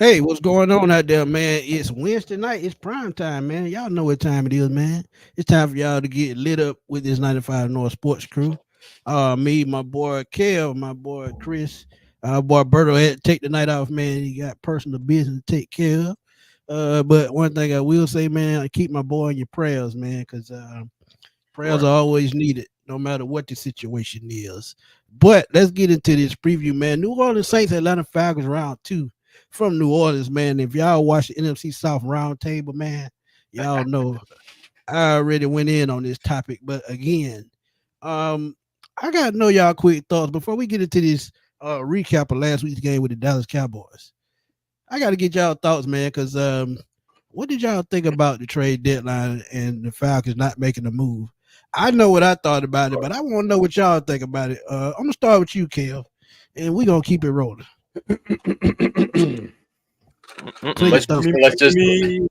Hey, what's going on out there, man? It's Wednesday night. It's prime time, man. Y'all know what time it is, man. It's time for y'all to get lit up with this 95 North Sports crew. Me, my boy Kev, my boy Chris, boy Berto had to take the night off, man. He got personal business to take care of. But one thing I will say, man, I keep my boy in your prayers, man, because prayers Right. are always needed, no matter what the situation is. But let's get into this preview, man. New Orleans Saints, Atlanta Falcons, round two from New Orleans, man. If y'all watch the NFC South round table, man, y'all know I already went in on this topic. But again, um, I gotta know y'all quick thoughts before we get into this recap of last week's game with the Dallas Cowboys. I gotta get y'all thoughts, man, because what did y'all think about the trade deadline and the Falcons not making a move? I know what I thought about it, but I want to know what y'all think about it. I'm gonna start with you, Kev, and we're gonna keep it rolling. Clear your let's thumb. let's just Me.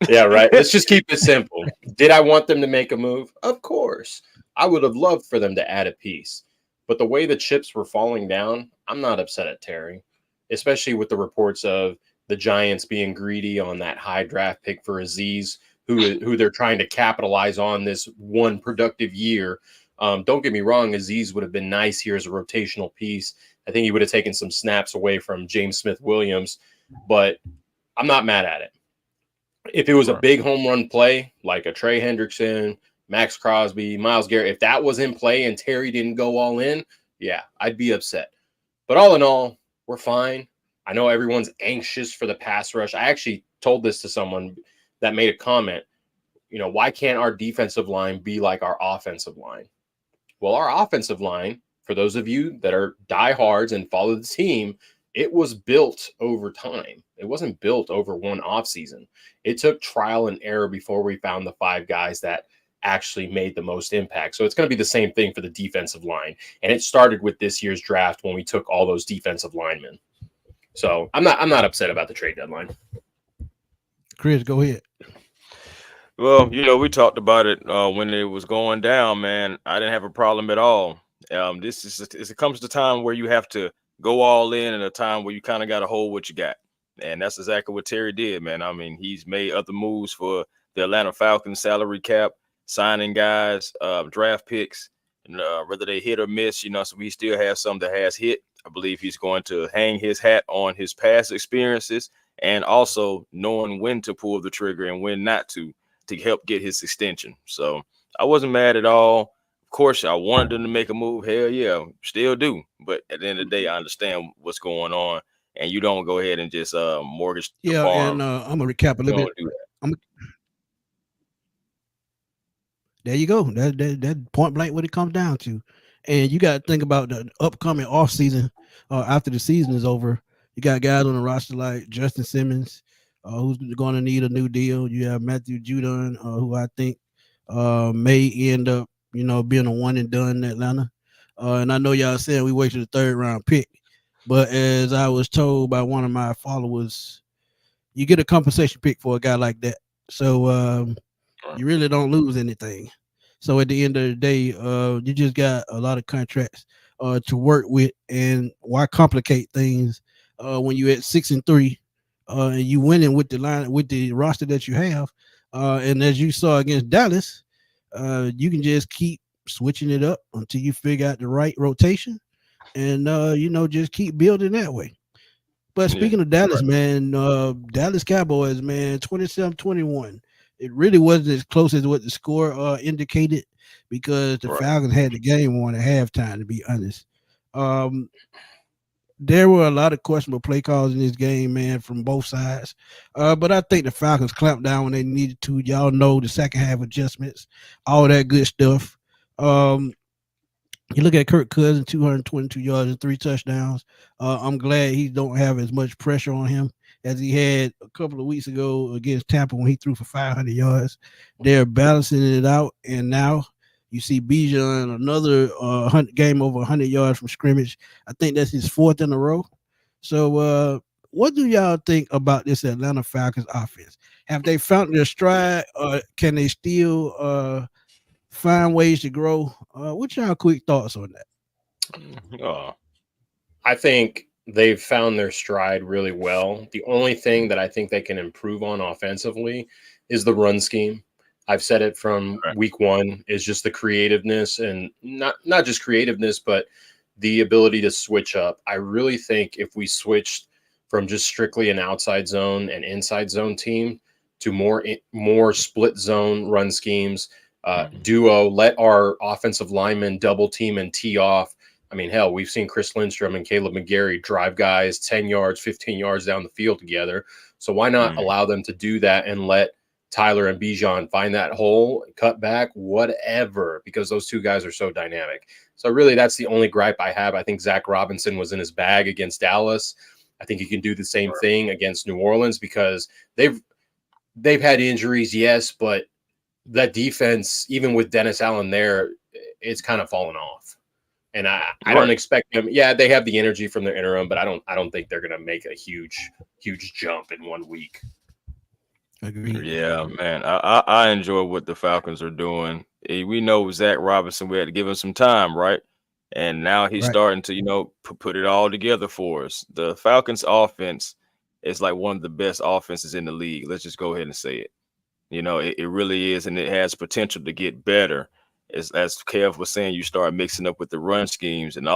yeah, right. Let's just keep it simple. Did I want them to make a move? Of course. I would have loved for them to add a piece. But the way the chips were falling down, I'm not upset at Terry, especially with the reports of the Giants being greedy on that high draft pick for Aziz, who they're trying to capitalize on this one productive year. Don't get me wrong, Aziz would have been nice here as a rotational piece. I think he would have taken some snaps away from James Smith Williams, but I'm not mad at it. If it was a Right. big home run play like a Trey Hendrickson, Max Crosby, Miles Garrett, if that was in play and Terry didn't go all in, yeah, I'd be upset. But all in all, we're fine. I know everyone's anxious for the pass rush. I actually told this to someone that made a comment, why can't our defensive line be like our offensive line? Well, our offensive line, for those of you that are diehards and follow the team, it was built over time. It wasn't built over one offseason. It took trial and error before we found the five guys that actually made the most impact. So it's going to be the same thing for the defensive line. And it started with this year's draft when we took all those defensive linemen. So I'm not upset about the trade deadline. Chris, go ahead. Well, we talked about it when it was going down, man. I didn't have a problem at all. It comes to time where you have to go all in, and a time where you kind of got to hold what you got, and that's exactly what Terry did, man. I mean, he's made other moves for the Atlanta Falcons salary cap, signing guys, draft picks, and whether they hit or miss, so we still have some that has hit. I believe he's going to hang his hat on his past experiences and also knowing when to pull the trigger and when not to help get his extension. So I wasn't mad at all. Of course, I wanted them to make a move. Hell yeah, still do. But at the end of the day, I understand what's going on, and you don't go ahead and just mortgage the Yeah, and farm. I'm gonna recap a You little bit. don't do that. I'm There you go. That point blank what it comes down to. And you got to think about the upcoming off season. After the season is over, you got guys on the roster like Justin Simmons, who's going to need a new deal. You have Matthew Judon, who I think may end up, being a one and done in Atlanta. And I know y'all saying we wasted a third round pick, but as I was told by one of my followers, you get a compensation pick for a guy like that. So Right. you really don't lose anything. So at the end of the day, you just got a lot of contracts to work with, and why complicate things when you're at 6-3 and you winning with the line with the roster that you have, and as you saw against Dallas, you can just keep switching it up until you figure out the right rotation, and just keep building that way. But Yeah. speaking of Dallas, man, Dallas Cowboys, man, 27-21. It really wasn't as close as what the score indicated because the Right. Falcons had the game won at halftime, to be honest. Um, there were a lot of questionable play calls in this game, man, from both sides. But I think the Falcons clamped down when they needed to. Y'all know the second half adjustments, all that good stuff. Um, you look at Kirk Cousins, 222 yards and 3 touchdowns. I'm glad he don't have as much pressure on him as he had a couple of weeks ago against Tampa when he threw for 500 yards. They're balancing it out, and now you see Bijan another game over 100 yards from scrimmage. I think that's his fourth in a row. So, what do y'all think about this Atlanta Falcons offense? Have they found their stride? Can they still find ways to grow? What's y'all quick thoughts on that? Oh, I think they've found their stride really well. The only thing that I think they can improve on offensively is the run scheme. I've said it from Right. week one, is just the creativeness, and not just creativeness, but the ability to switch up. I really think if we switched from just strictly an outside zone and inside zone team to more split zone run schemes, duo, let our offensive linemen double team and tee off. I mean, hell, we've seen Chris Lindstrom and Caleb McGarry drive guys 10 yards, 15 yards down the field together. So why not allow them to do that and let Tyler and Bijan find that hole, cut back, whatever, because those two guys are so dynamic. So really, that's the only gripe I have. I think Zach Robinson was in his bag against Dallas. I think he can do the same thing against New Orleans because they've had injuries, yes, but that defense, even with Dennis Allen there, it's kind of fallen off. And I don't expect them. Yeah, they have the energy from their interim, but I don't think they're going to make a huge jump in 1 week. Agreed. Yeah, man. I enjoy what the Falcons are doing. We know Zach Robinson, we had to give him some time, right? And now he's Right. starting to, put it all together for us. The Falcons offense is like one of the best offenses in the league. Let's just go ahead and say it. It really is, and it has potential to get better. As Kev was saying, you start mixing up with the run schemes, and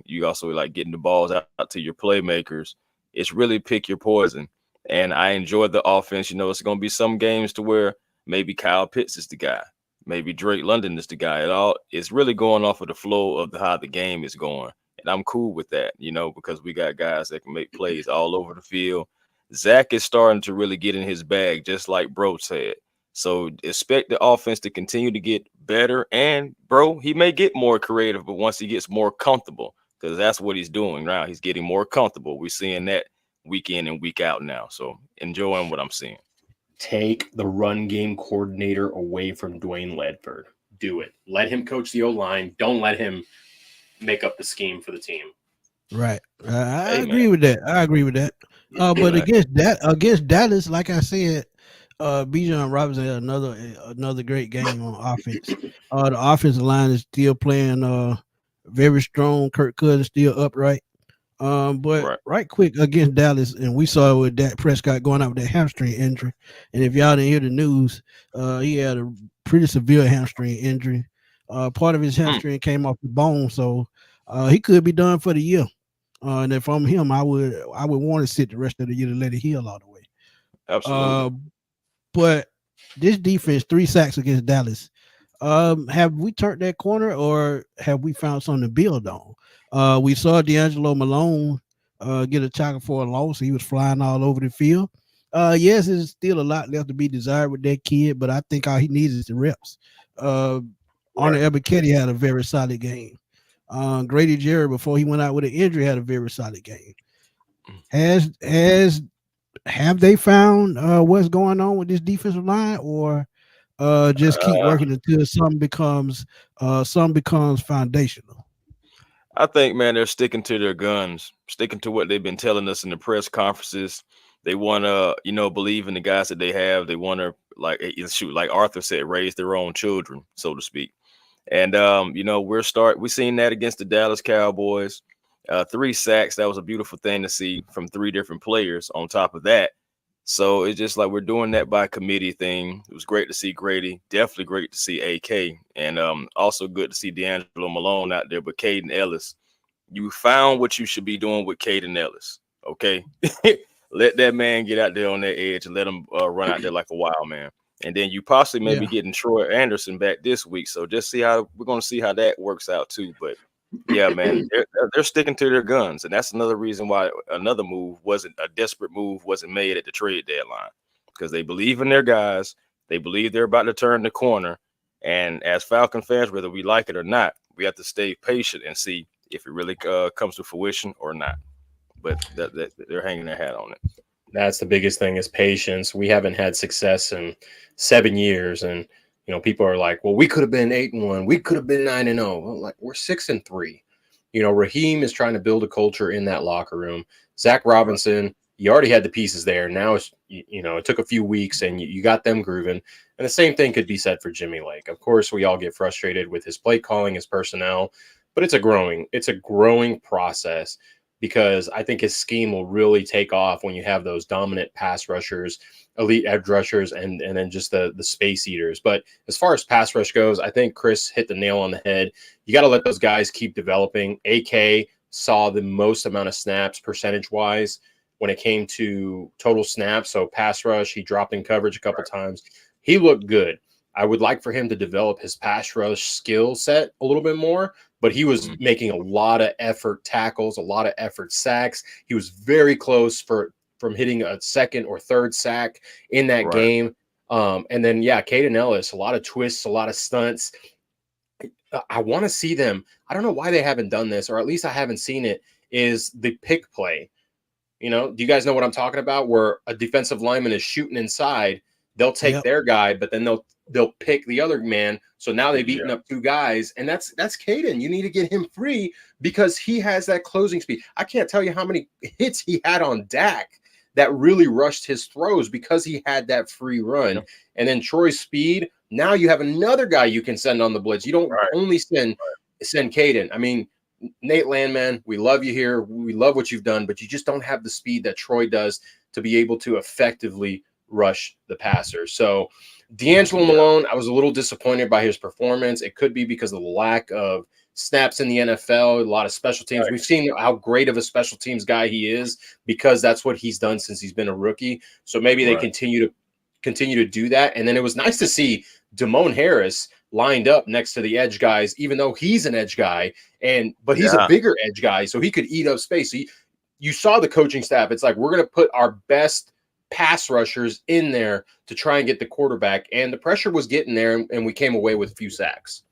you also like getting the balls out to your playmakers. It's really pick your poison. And I enjoy the offense. It's going to be some games to where maybe Kyle Pitts is the guy, maybe Drake London is the guy. It's really going off of the flow of how the game is going, and I'm cool with that. Because we got guys that can make plays all over the field. Zach is starting to really get in his bag, just like Bro said. So expect the offense to continue to get better. And, bro, he may get more creative, but once he gets more comfortable, because that's what he's doing now. He's getting more comfortable. We're seeing that week in and week out now. So enjoying what I'm seeing. Take the run game coordinator away from Dwayne Ledford. Do it. Let him coach the O-line. Don't let him make up the scheme for the team. Right. I agree with that. But against Dallas, like I said, Bijan Robinson had another great game on offense. The offensive line is still playing very strong. Kirk Cousins still upright. But right quick against Dallas, and we saw it with Dak Prescott going out with that hamstring injury. And if y'all didn't hear the news, he had a pretty severe hamstring injury. Part of his hamstring came off the bone, so he could be done for the year. And if I'm him, I would want to sit the rest of the year to let it heal all the way. Absolutely. But this defense, 3 sacks against Dallas. Have we turned that corner, or have we found something to build on? We saw D'Angelo Malone get a tackle for a loss. He was flying all over the field. Yes, there's still a lot left to be desired with that kid, but I think all he needs is the reps. Arnold Ebiketie had a very solid game. Grady Jarrett, before he went out with an injury, had a very solid game. Have they found what's going on with this defensive line, or just keep working until something becomes foundational? I think, man, they're sticking to their guns, sticking to what they've been telling us in the press conferences. They want to, believe in the guys that they have. They want to, like Arthur said, raise their own children, so to speak. And we're seeing that against the Dallas Cowboys. 3 sacks. That was a beautiful thing to see from 3 different players on top of that. So it's just like we're doing that by committee thing. It was great to see Grady. Definitely great to see AK. And also good to see D'Angelo Malone out there. But Caden Ellis, you found what you should be doing with Caden Ellis. Okay? Let that man get out there on that edge and let him run out there like a wild man. And then you possibly maybe getting Troy Anderson back this week. So just we're going to see how that works out too. But yeah, man, they're sticking to their guns. And that's another reason why another desperate move wasn't made at the trade deadline, because they believe in their guys. They believe they're about to turn the corner. And as Falcon fans, whether we like it or not, we have to stay patient and see if it really comes to fruition or not. But they're hanging their hat on it. That's the biggest thing, is patience. We haven't had success in 7 years, and people are like, well, we could have been 8-1, we could have been 9-0. Well, like, we're 6-3. Raheem is trying to build a culture in that locker room. Zach Robinson, you already had the pieces there. Now it's, it took a few weeks and you got them grooving. And the same thing could be said for Jimmy Lake. Of course, we all get frustrated with his play calling, his personnel, but it's a growing process. because I think his scheme will really take off when you have those dominant pass rushers, elite edge rushers, and then just the space eaters. But as far as pass rush goes, I think Chris hit the nail on the head. You got to let those guys keep developing. AK saw the most amount of snaps percentage wise when it came to total snaps. So pass rush, he dropped in coverage a couple times. He looked good. I would like for him to develop his pass rush skill set a little bit more, but he was making a lot of effort tackles, a lot of effort sacks. He was very close from hitting a second or third sack in that game. And then, Caden Ellis, a lot of twists, a lot of stunts. I want to see them. I don't know why they haven't done this, or at least I haven't seen it, is the pick play. Do you guys know what I'm talking about? Where a defensive lineman is shooting inside, they'll take their guy, but then they'll pick the other man. So now they've eaten up two guys, and that's Caden. You need to get him free because he has that closing speed. I can't tell you how many hits he had on Dak that really rushed his throws because he had that free run. And then Troy's speed. Now you have another guy you can send on the blitz. You don't only send Caden. I mean, Nate Landman, we love you here. We love what you've done, but you just don't have the speed that Troy does to be able to effectively rush the passer. So D'Angelo Malone, I was a little disappointed by his performance. It could be because of the lack of snaps in the NFL, a lot of special teams. We've seen how great of a special teams guy he is because that's what he's done since he's been a rookie. So maybe they continue to do that. And then it was nice to see Damone Harris lined up next to the edge guys, even though he's an edge guy, but he's a bigger edge guy, so he could eat up space. So you saw the coaching staff. It's like, we're going to put our best pass rushers in there to try and get the quarterback, and the pressure was getting there, and we came away with a few sacks.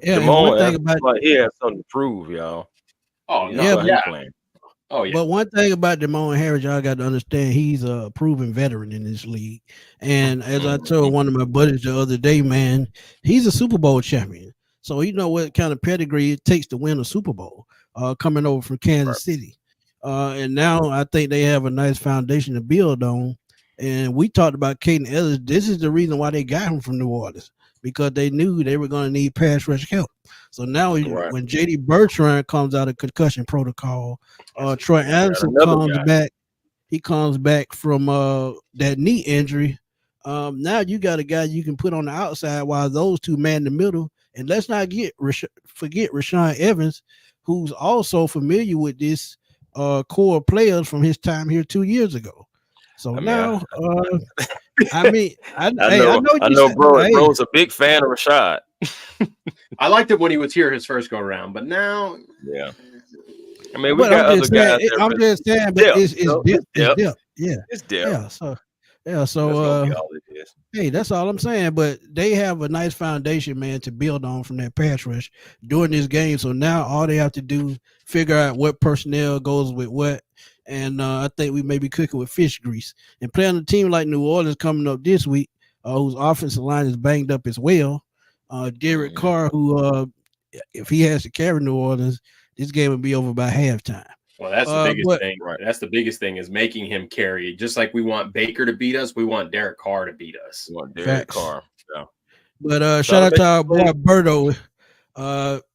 Yeah, one thing about he has something to prove, y'all. Oh yeah. Oh yeah. But one thing about Damone Harris, y'all got to understand, he's a proven veteran in this league. And as I told one of my buddies the other day, man, he's a Super Bowl champion. So you know what kind of pedigree it takes to win a Super Bowl, coming over from Kansas City. And now I think they have a nice foundation to build on. And we talked about Caden Ellis. This is the reason why they got him from New Orleans, because they knew they were going to need pass rush help. So now when J.D. Bertrand comes out of concussion protocol, Troy Anderson comes back. He comes back from that knee injury. Now you got a guy you can put on the outside while those two man the middle. And let's not forget Rashawn Evans, who's also familiar with this core players from his time here 2 years ago. So I know, bro's a big fan of Rashad. I liked it when he was here his first go around, but now, I mean, we got other guys. I'm just saying, but it's depth. Yeah, it's depth. So hey, that's all I'm saying. But they have a nice foundation, man, to build on from that pass rush during this game. So now all they have to do is figure out what personnel goes with what. And I think we may be cooking with fish grease. And playing a team like New Orleans coming up this week, whose offensive line is banged up as well. Derek Carr, who if he has to carry New Orleans, this game will be over by halftime. Well, that's the biggest thing. Right? That's the biggest thing, is making him carry. Just like we want Baker to beat us, we want Derek Carr to beat us. We want Derek Carr. Yeah. But shout out to our boy Berto.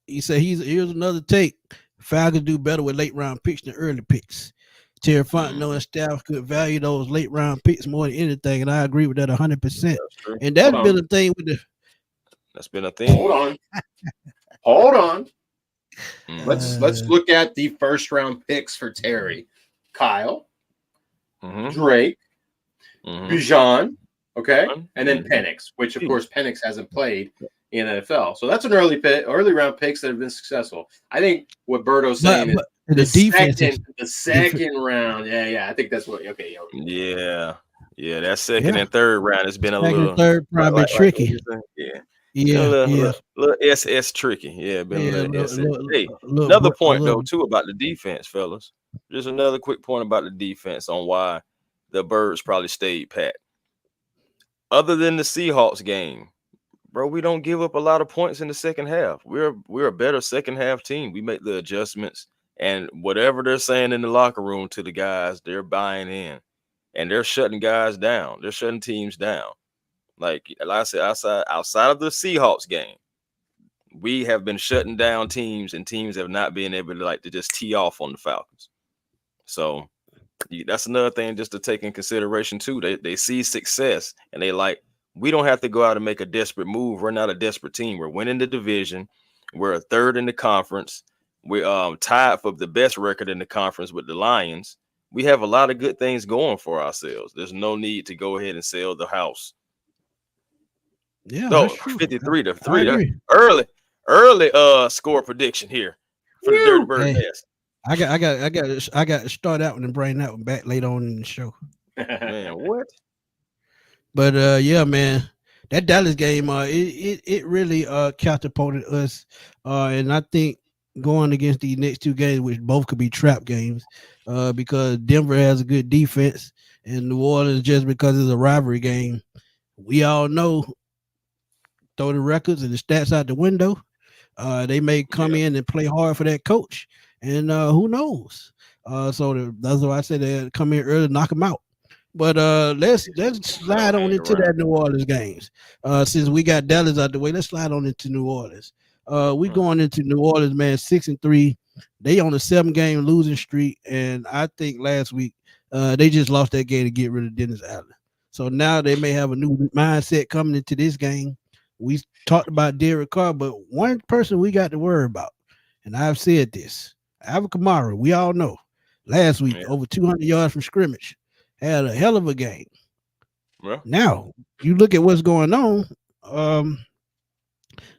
He said here's another take. Falcons do better with late round picks than early picks. Terry Fontenot and staff could value those late round picks more than anything, and I agree with that 100%. And that's been a thing with the. That's been a thing. Hold on. Let's look at the first round picks for Terry. Kyle, Drake, Bijan, okay, and then Penix, which of course Penix hasn't played in NFL. So that's an early round picks that have been successful. I think what Berto's saying is the second round. Yeah, I think that's what. Okay, yeah, that second and third round has been a little third round tricky. Little SS tricky. Yeah, been a little SS. Hey, another point though too about the defense, fellas. Just another quick point about the defense on why the Birds probably stayed pat. Other than the Seahawks game, bro, we don't give up a lot of points in the second half. We're a better second half team. We make the adjustments, and whatever they're saying in the locker room to the guys, they're buying in, and they're shutting guys down. They're shutting teams down. Like I said, outside of the Seahawks game, we have been shutting down teams, and teams have not been able to just tee off on the Falcons. So that's another thing just to take in consideration too. They see success and they like, we don't have to go out and make a desperate move. We're not a desperate team. We're winning the division. We're a third in the conference. We're tied for the best record in the conference with the Lions. We have a lot of good things going for ourselves. There's no need to go ahead and sell the house. Yeah, No, that's true. 53 to I 3. agree. Early score prediction here for the Dirty Woo! Bird Hey, Nest. I got to start that one and bring that one back later on in the show. Man, what? But yeah, man, that Dallas game, it really catapulted us. And I think going against these next two games, which both could be trap games, because Denver has a good defense, and New Orleans just because it's a rivalry game. We all know, throw the records and the stats out the window. They may come Yeah. in and play hard for that coach, and who knows? That's why I said they come in early, knock them out. But let's slide Don't on hang into that around. New Orleans games. Since we got Dallas out the way, let's slide on into New Orleans. We Mm. going into New Orleans, man, 6-3. They on a 7-game losing streak, and I think last week they just lost that game to get rid of Dennis Allen. So now they may have a new mindset coming into this game. We talked about Derek Carr, but one person we got to worry about, and I've said this, Alvin Kamara, we all know, last week Yeah. over 200 yards from scrimmage, had a hell of a game. Well, Now you look at what's going on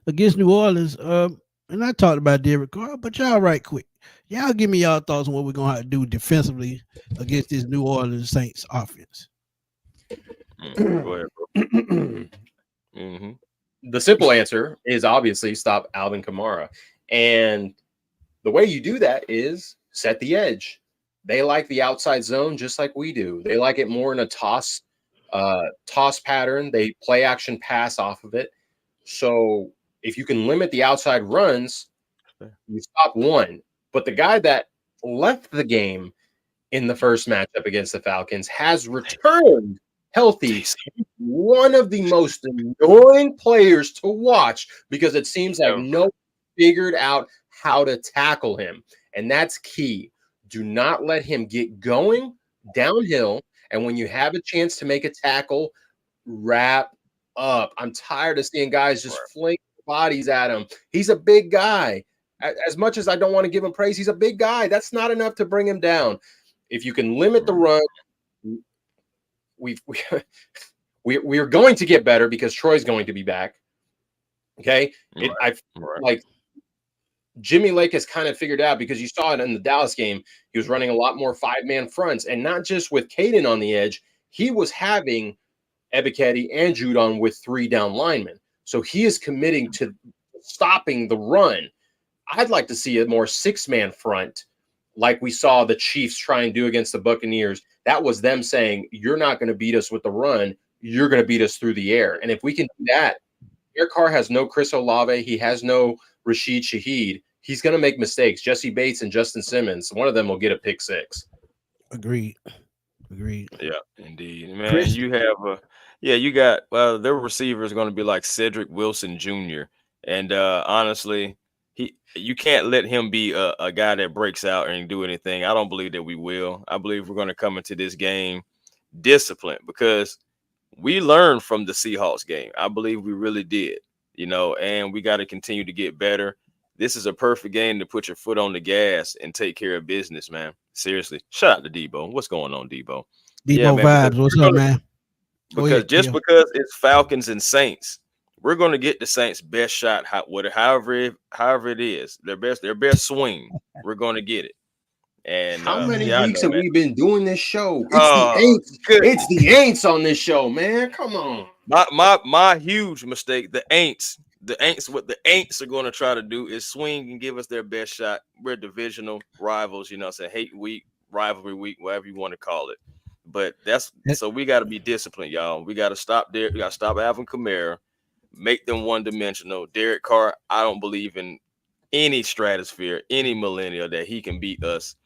against New Orleans, and I talked about Derek Carr, but y'all right quick. Y'all give me y'all thoughts on what we're gonna have to do defensively against this New Orleans Saints offense. go ahead, bro. Hmm. The simple answer is obviously stop Alvin Kamara. And the way you do that is set the edge. They like the outside zone just like we do. They like it more in a toss pattern. They play action pass off of it. So if you can limit the outside runs, you stop one. But the guy that left the game in the first matchup against the Falcons has returned healthy. One of the most annoying players to watch because it seems like Ever. no one figured out how to tackle him. And that's key. Do not let him get going downhill. And when you have a chance to make a tackle, wrap up. I'm tired of seeing guys just fling bodies at him. He's a big guy. As much as I don't want to give him praise, he's a big guy. That's not enough to bring him down. If you can limit the run, we're going to get better because Troy's going to be back. Okay, I like Jimmy Lake has kind of figured out because you saw it in the Dallas game. He was running a lot more 5-man fronts, and not just with Caden on the edge. He was having Ebiketie and Judon with 3 down linemen. So he is committing to stopping the run. I'd like to see a more 6-man front like we saw the Chiefs try and do against the Buccaneers. That was them saying, you're not going to beat us with the run. You're going to beat us through the air. And if we can do that, Derek Carr has no Chris Olave. He has no Rashid Shaheed. He's going to make mistakes. Jesse Bates and Justin Simmons, one of them will get a pick 6. Agreed. Yeah, indeed, man. Chris? You have you got their receiver is going to be like Cedric Wilson Jr. And honestly, you can't let him be a guy that breaks out and do anything. I don't believe that we will. I believe we're going to come into this game disciplined because we learned from the Seahawks game. I believe we really did, and we got to continue to get better. This is a perfect game to put your foot on the gas and take care of business, man. Seriously. Shout out to Debo. What's going on, Debo? Debo vibes. What's up, man? Because because it's Falcons and Saints, we're going to get the Saints' best shot, however it is, their best swing. We're going to get it. And how many weeks have we been doing this show? It's the Aints. Good. It's the Aints on this show, man. Come on. My huge mistake. The Aints. What the Aints are going to try to do is swing and give us their best shot. We're divisional rivals, hate week, rivalry week, whatever you want to call it. But so we got to be disciplined, y'all. We got to stop there. We got to stop Alvin Kamara, make them one-dimensional. Derek Carr, I don't believe in any stratosphere, any millennial that he can beat us,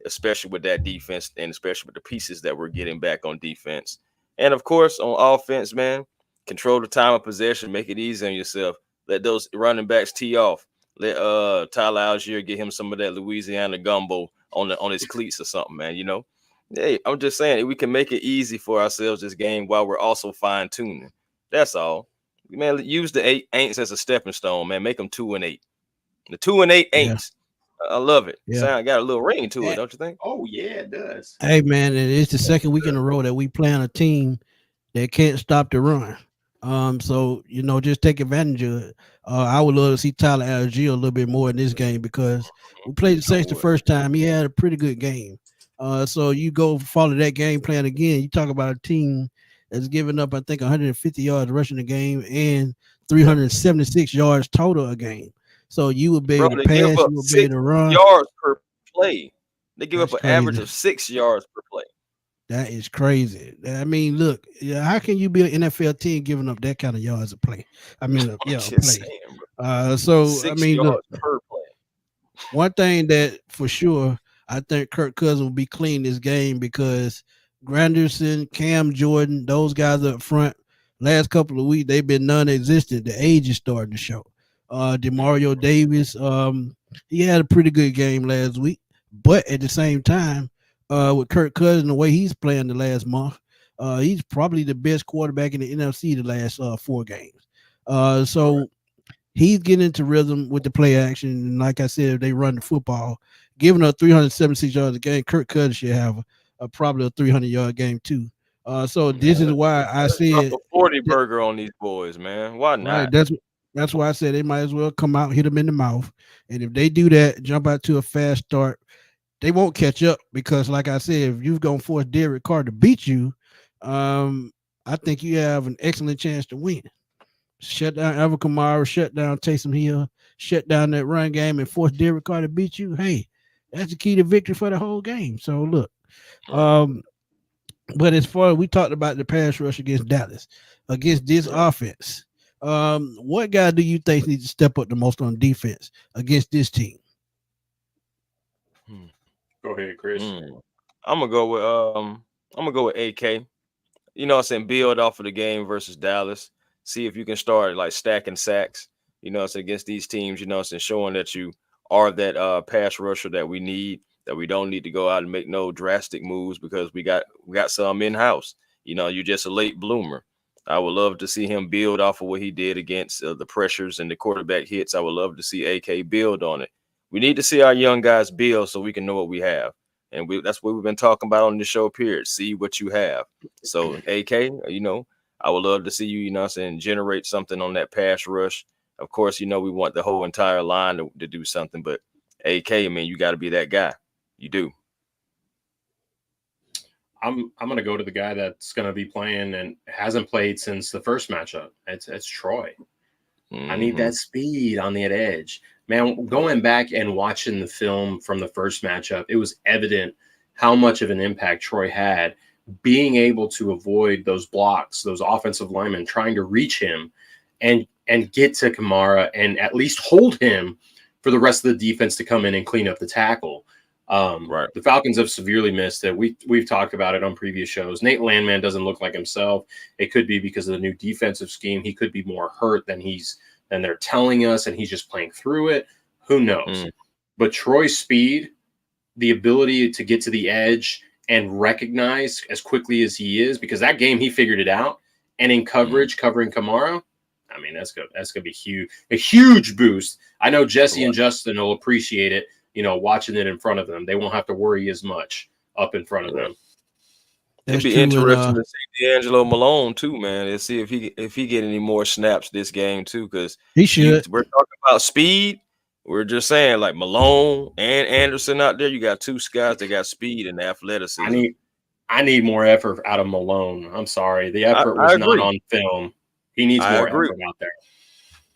especially with that defense and especially with the pieces that we're getting back on defense. And, of course, on offense, man, control the time of possession, make it easy on yourself. Let those running backs tee off. Let Tyler Algier get him some of that Louisiana gumbo on his cleats or something, man. Hey, I'm just saying we can make it easy for ourselves this game while we're also fine tuning. That's all, man. Use the 8 ain'ts as a stepping stone, man. Make them 2-8. The 2-8 Yeah, ain'ts. I love it. yeah. Sound got a little ring to it, Eh, don't you think? Oh yeah, it does. Hey man, and it's the second week in a row that we play on a team that can't stop the run. So just take advantage of it. I would love to see Tyler Algier a little bit more in this game because we played the I Saints the would. first time. He had a pretty good game. So you go follow that game plan again. You talk about a team that's given up, I think, 150 yards rushing the game and Yeah, 376 yards total a game. So you would be bro. able to They give pass, up you would be able six to run. yards per play. They give up That's an average crazy. of 6 yards per play. That is crazy. I mean, look, yeah, how can you be an NFL team giving up that kind of yards a play? I mean, I'm a just play. saying, bro. So I Six mean, look, yards per play. one thing that for sure, I think Kirk Cousins will be clean this game because Granderson, Cam Jordan, those guys up front, last couple of weeks they've been non-existent. The age is starting to show. Demario Davis, he had a pretty good game last week, but at the same time, with Kirk Cousins the way he's playing the last month, he's probably the best quarterback in the NFC the last 4 games. Right. So he's getting into rhythm with the play action. And like I said, if they run the football, giving up 376 yards a game, Kirk Cousins should have probably a 300-yard game too. So Man, this is why I let's drop said, a 40 burger on these boys, man. Why right, not? that's why I said they might as well come out, hit them in the mouth. And if they do that, jump out to a fast start, they won't catch up because, like I said, if you're going to force Derek Carr to beat you, um, I think you have an excellent chance to win. Shut down Alvin Kamara, shut down Taysom Hill, shut down that run game, and force Derek Carr to beat you. Hey, that's the key to victory for the whole game. So look, Right. um, but as far as we talked about the pass rush against Dallas, against this Right. offense, what guy do you think needs to step up the most on defense against this team? Hmm. Go ahead, Chris. Hmm. I'm gonna go with AK. I'm saying build off of the game versus Dallas. See if you can start like stacking sacks. It's against these teams. It's showing that you are that pass rusher that we need. That we don't need to go out and make no drastic moves because we got some in house. You're just a late bloomer. I would love to see him build off of what he did against the pressures and the quarterback hits. I would love to see AK build on it. We need to see our young guys build so we can know what we have. And that's what we've been talking about on the show, period. See what you have. So, AK, I would love to see you, what I'm saying, generate something on that pass rush. Of course, we want the whole entire line to do something, but AK, man, you got to be that guy. You do. I'm gonna go to the guy that's gonna be playing and hasn't played since the first matchup. It's Troy. I need Mm-hmm. that speed on that edge. Man, going back and watching the film from the first matchup, it was evident how much of an impact Troy had being able to avoid those blocks, those offensive linemen trying to reach him and get to Kamara and at least hold him for the rest of the defense to come in and clean up the tackle. Right. The Falcons have severely missed it. We've talked about it on previous shows. Nate Landman doesn't look like himself. It could be because of the new defensive scheme. He could be more hurt than they're telling us, and he's just playing through it. Who knows? Mm. But Troy's speed, the ability to get to the edge and recognize as quickly as he is, because that game he figured it out. And in coverage, covering Kamara, I mean, that's gonna be huge, a huge boost. I know Jesse and Justin will appreciate it. Watching it in front of them, they won't have to worry as much up in front of them. It'd That's be true. interesting And to see D'Angelo Malone too, man, and see if he get any more snaps this game too. Because he should. we're talking about speed. We're just saying like Malone and Anderson out there. You got two guys that got speed and athleticism. I need more effort out of Malone. I'm sorry, the effort was I not agree. on film. He needs I more agree. effort out there.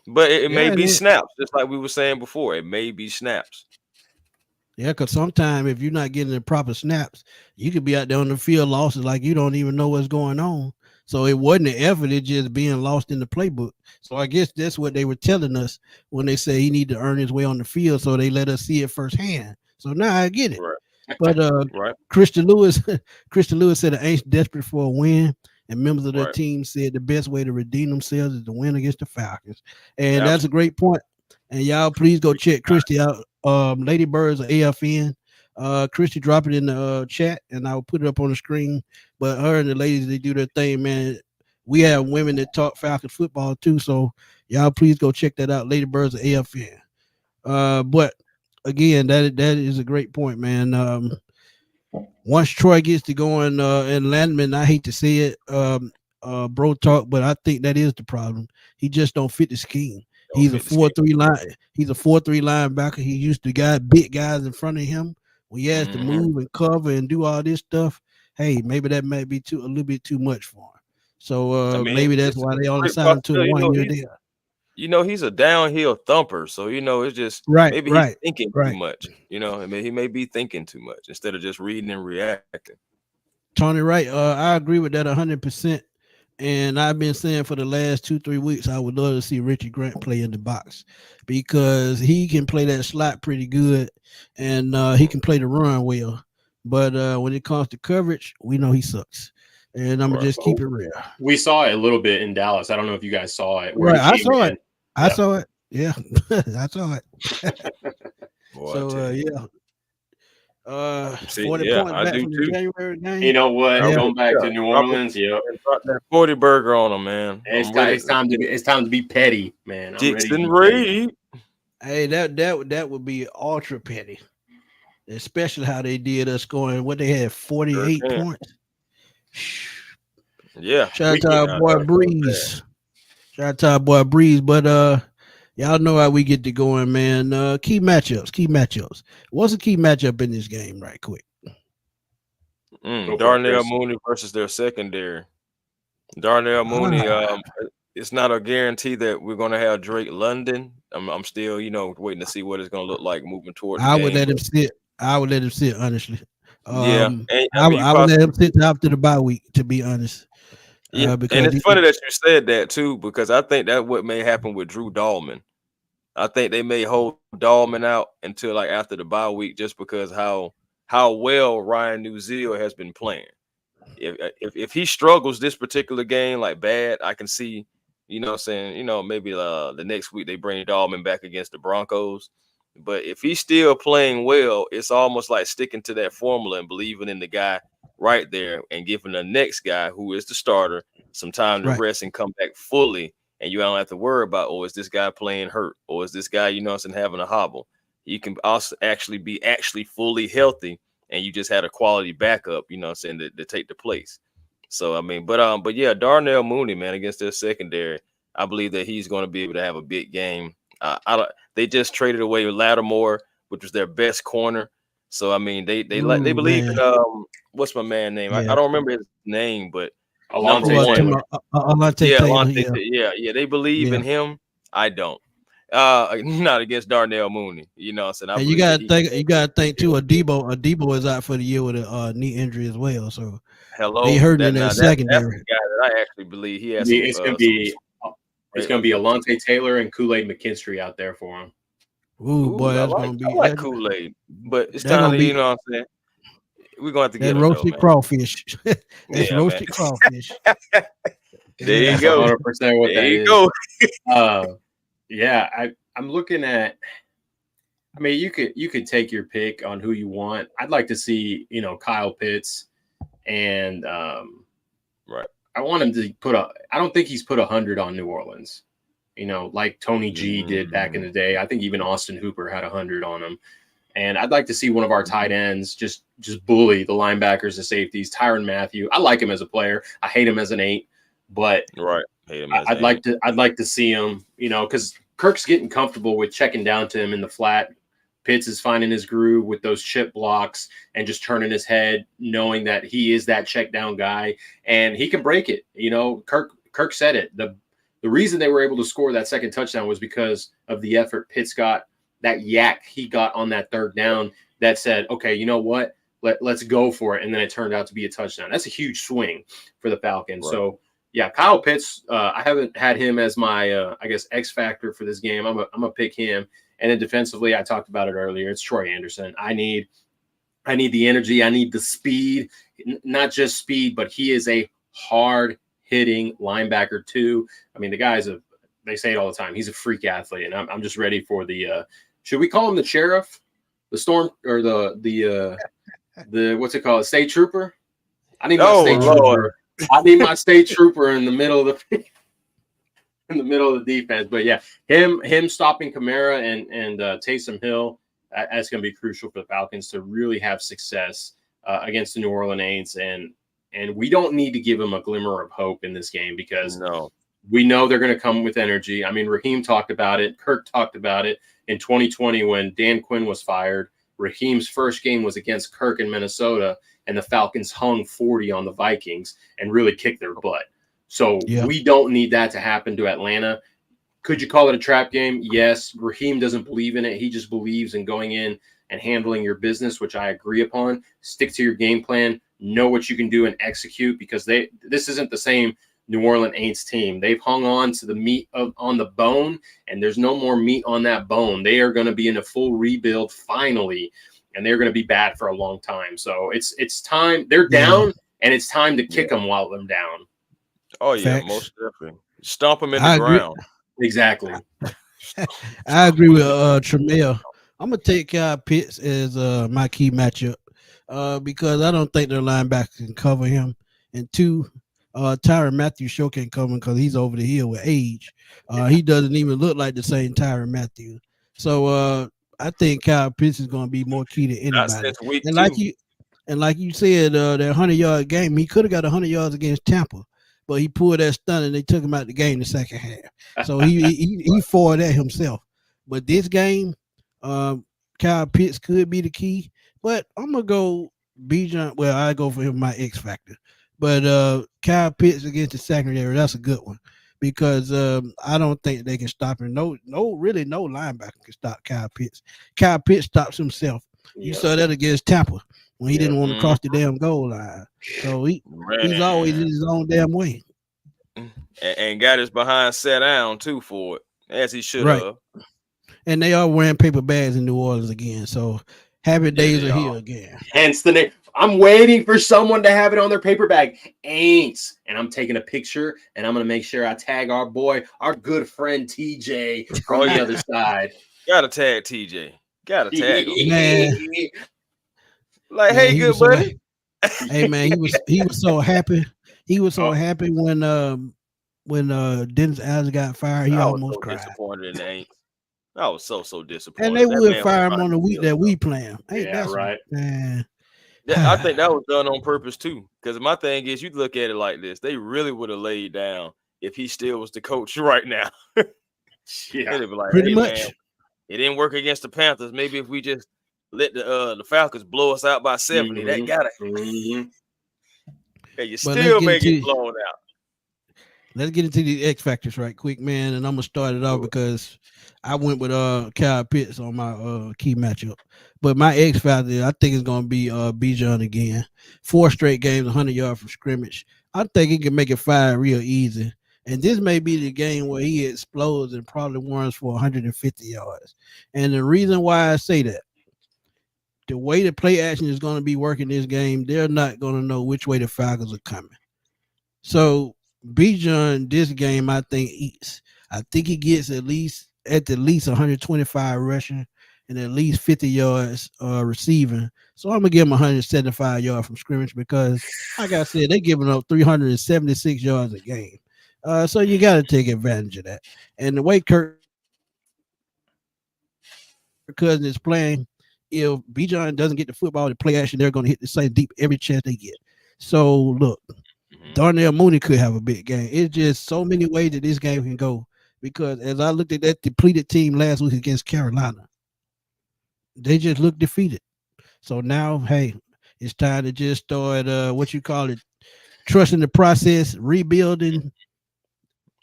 But it may Yeah, be snaps, just like we were saying before. It may be snaps. yeah, because sometimes if you're not getting the proper snaps, you could be out there on the field losses like you don't even know what's going on. So it wasn't an effort; it's just being lost in the playbook. So I guess that's what they were telling us when they say he need to earn his way on the field. So they let us see it firsthand. So now I get it. Right. But Right. Christian Lewis, Christian Lewis said the Aints desperate for a win, and members of their Right. team said the best way to redeem themselves is to win against the Falcons. And that's a Absolutely. great point. And y'all please go check Christy out. Lady Birds or AFN. Christy, drop it in the chat, and I'll put it up on the screen. But her and the ladies, they do their thing, man. We have women that talk Falcons football too, so y'all please go check that out. Lady Birds of AFN. But again, that is a great point, man. Once Troy gets to going and Landman, I hate to say it, bro talk, but I think that is the problem. He just don't fit the scheme. He's a 4-3 line. He's a 4-3 linebacker. He used to got big guys in front of him. When he has to move and cover and do all this stuff, hey, maybe that might be a little bit too much for him. So maybe that's why they only signed to a 1 year deal. He's a downhill thumper, so it's just maybe he's thinking too much. I mean, he may be thinking too much instead of just reading and reacting. Tony, right? I agree with that 100%. And I've been saying for the last 2-3 weeks, I would love to see Richie Grant play in the box because he can play that slot pretty good, and he can play the run well. But when it comes to coverage, we know he sucks. And I'm gonna just keep it real. We saw it a little bit in Dallas. I don't know if you guys saw it. Right, I saw it. I saw it. Yeah, I saw it. So yeah. 40 points back from the January game. You know what? Going back to New Orleans, that 40 burger on them, man. It's time to be petty, man. Dixon Reed. Hey, that would be ultra petty, especially how they did us scoring. What they had 48 points. Yeah. Shout out to our boy Breeze. Shout out to our boy Breeze. But y'all know how we get to going, man. Key matchups. What's a key matchup in this game, right quick? Darnell Mooney versus their secondary. Darnell Mooney, it's not a guarantee that we're going to have Drake London. I'm still, waiting to see what it's going to look like moving towards the game. Would let him sit. I would let him sit, honestly. I would let him sit after the bye week, to be honest. Yeah, and it's funny that you said that too, because I think that what may happen with Drew Dahlman. I think they may hold Dahlman out until like after the bye week, just because how well Ryan Newzeal has been playing. If he struggles this particular game like bad, I can see, maybe the next week they bring Dahlman back against the Broncos. But if he's still playing well, it's almost like sticking to that formula and believing in the guy right there and giving the next guy who is the starter some time to rest and come back fully. And you don't have to worry about, is this guy playing hurt? Or is this guy, having a hobble? You can also be fully healthy, and you just had a quality backup, to take the place. So, I mean, but yeah, Darnell Mooney, man, against their secondary, I believe that he's going to be able to have a big game. They just traded away Lattimore, which was their best corner. So, I mean, they believe in what's my man name? Yeah. I don't remember his name, but Alontae Taylor. Yeah. They believe in him. I don't. Not against Darnell Mooney. And you gotta think too. Adebo is out for the year with a knee injury as well. So they hurt in their secondary. That's the guy that I actually believe he has. It's gonna be Alontae Taylor and Kool-Aid McKinstry out there for him. Ooh, boy, that's gonna be. I like Kool-Aid, but it's time to, what I'm saying. We're going to have to get roasted crawfish. That's roasted crawfish. There you go. 100% what there you go. I'm looking at. I mean, you could take your pick on who you want. I'd like to see, Kyle Pitts, and right. I want him to I don't think he's put 100 on New Orleans. Like Tony G did back in the day. I think even Austin Hooper had 100 on him. And I'd like to see one of our tight ends just bully the linebackers and safeties. Tyrann Mathieu. I like him as a player. I hate him as an 8, but I'd like to see him, because Kirk's getting comfortable with checking down to him in the flat. Pitts is finding his groove with those chip blocks and just turning his head, knowing that he is that check down guy and he can break it. Kirk said it. The reason they were able to score that second touchdown was because of the effort Pitts got. That yak he got on that third down that said, okay, you know what? Let's go for it. And then it turned out to be a touchdown. That's a huge swing for the Falcons. Right. So, yeah, Kyle Pitts, I haven't had him as my, X factor for this game. I'm going to pick him. And then defensively, I talked about it earlier. It's Troy Anderson. I need the energy. I need the speed, not just speed, but he is a hard-hitting linebacker too. I mean, the guy's they say it all the time. He's a freak athlete, and I'm just ready for the should we call him the sheriff? the storm or the what's it called? State trooper. I need my Oh state Lord. trooper. I need my state trooper in the middle of the in the middle of the defense. But yeah, him stopping Kamara and Taysom Hill, that's going to be crucial for the Falcons to really have success against the New Orleans Saints. And we don't need to give them a glimmer of hope in this game because No. we know they're going to come with energy. I mean, Raheem talked about it. Kirk talked about it in 2020 when Dan Quinn was fired. Raheem's first game was against Kirk in Minnesota, and the Falcons hung 40 on the Vikings and really kicked their butt. So we don't need that to happen to Atlanta. Could you call it a trap game? Yes. Raheem doesn't believe in it. He just believes in going in and handling your business, which I agree upon. Stick to your game plan. Know what you can do and execute because this isn't the same New Orleans Saints team. They've hung on to the meat on the bone, and there's no more meat on that bone. They are going to be in a full rebuild finally, and they're going to be bad for a long time. So it's time. They're down, and it's time to kick them while they're down. Oh yeah, Facts. most definitely. Stomp them in the ground. Exactly. I agree with Tremel. I'm gonna take Kyle Pitts as my key matchup because I don't think their linebacker can cover him. And two, Tyrann Mathieu sure can't cover him because he's over the hill with age. He doesn't even look like the same Tyrann Mathieu. So I think Kyle Pitts is gonna be more key to Not anybody. since week And two. like you said, that 100-yard game, he could have got 100 yards against Tampa, but he pulled that stunt and they took him out the game the second half. So he fought that himself. But this game, Kyle Pitts could be the key. But I'm gonna go Bijan. Well, I go for him my X factor. But Kyle Pitts against the secondary, that's a good one because I don't think they can stop him. No linebacker can stop Kyle Pitts. Kyle Pitts stops himself. You saw that against Tampa when he didn't want to cross the damn goal line. So he's always in his own damn way. And got his behind set down too for it, as he should have. And they are wearing paper bags in New Orleans again. So happy days are here again. Hence the name. I'm waiting for someone to have it on their paper bag. Ain't. And I'm taking a picture and I'm going to make sure I tag our good friend TJ from the other side. Gotta tag TJ. Gotta tag him. Man. Like, man, hey, good buddy. Hey man, he was so happy. He was so happy when Dennis Allen got fired. He almost cried. Disappointed in the Aints. I was so disappointed. And they would fire him on the week that we play him. Hey, yeah, right. Man. I think that was done on purpose too. Because my thing is, you look at it like this: they really would have laid down if he still was the coach right now. Yeah, be like, pretty much. Man, it didn't work against the Panthers. Maybe if we just let the Falcons blow us out by 70, that got it. Hey, you still may get blown out. Let's get into the X factors right quick, man. And I'm gonna start it off because I went with Kyle Pitts on my key matchup. But my X factor, I think, is gonna be Bijan again. 4 straight games, 100 yards from scrimmage. I think he can make it 5 real easy. And this may be the game where he explodes and probably runs for 150 yards. And the reason why I say that, the way the play action is going to be working this game, they're not going to know which way the Falcons are coming. So Bijan, this game, I think eats. I think he gets at least 125 rushing and at least 50 yards receiving. So I'm gonna give him 175 yards from scrimmage because, like I said, they're giving up 376 yards a game. So you got to take advantage of that. And the way Kirk Cousins is playing, if Bijan doesn't get the football to play action, they're going to hit the same deep every chance they get. So look, Darnell Mooney could have a big game. It's just so many ways that this game can go. Because as I looked at that depleted team last week against Carolina, they just looked defeated. So now, hey, it's time to just start trusting the process, rebuilding.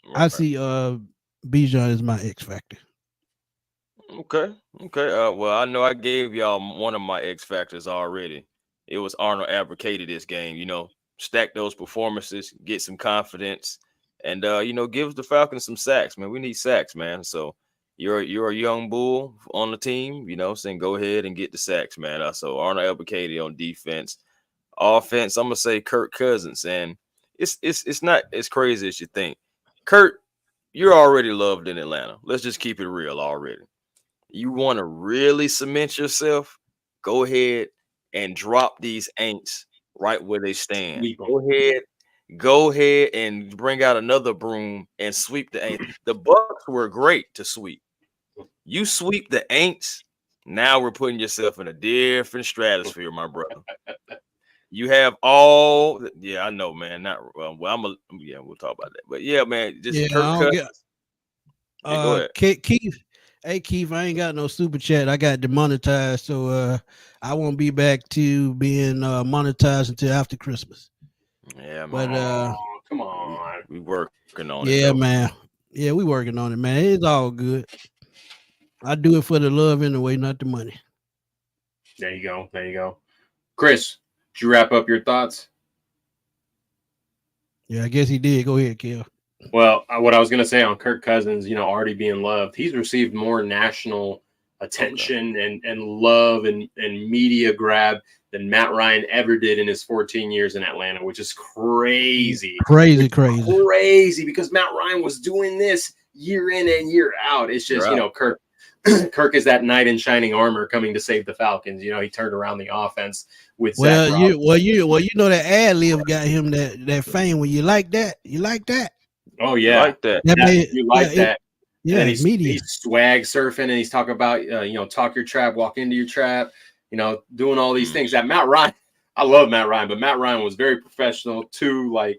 Right. I see Bijan as my X factor. Okay. Well, I know I gave y'all one of my X factors already. It was Arnold Abracadabra this game. Stack those performances, get some confidence, and give the Falcons some sacks, man. We need sacks, man. So you're a young bull on the team, saying go ahead and get the sacks, man. So Arnold Abracadabra on defense. Offense, I'm gonna say Kirk Cousins, and it's not as crazy as you think. Kurt, you're already loved in Atlanta. Let's just keep it real already. You want to really cement yourself, go ahead and drop these aints right where they stand. Sweep 'em. Go ahead and bring out another broom and sweep the aints. The Bucks were great to sweep. You sweep the aints, now we're putting yourself in a different stratosphere, my brother. You have all, I know, man. Not well. We'll talk about that. But yeah, man, just Yeah, Kirk I don't Cousins. get. Go ahead. Keith. Hey Keith, I ain't got no super chat. I got demonetized, so I won't be back to being monetized until after Christmas. Yeah, But man. Come on. We working on it. yeah, Though. man. Yeah, we working on it, man. It's all good. I do it for the love anyway, not the money. There you go. There you go. Chris, did you wrap up your thoughts? Yeah, I guess he did. Go ahead, Kel. Well, what I was going to say on Kirk Cousins, already being loved, he's received more national attention and love and media grab than Matt Ryan ever did in his 14 years in Atlanta, which is crazy. Crazy. Crazy, because Matt Ryan was doing this year in and year out. It's just, Kirk Kirk is that knight in shining armor coming to save the Falcons. He turned around the offense with Zach you know that ad lib got him that fame. When you like that. Oh yeah, like that. You like that. Yeah, and then media. He's swag surfing, and he's talking about talk your trap, walk into your trap. Doing all these things. That Matt Ryan, I love Matt Ryan, but Matt Ryan was very professional to a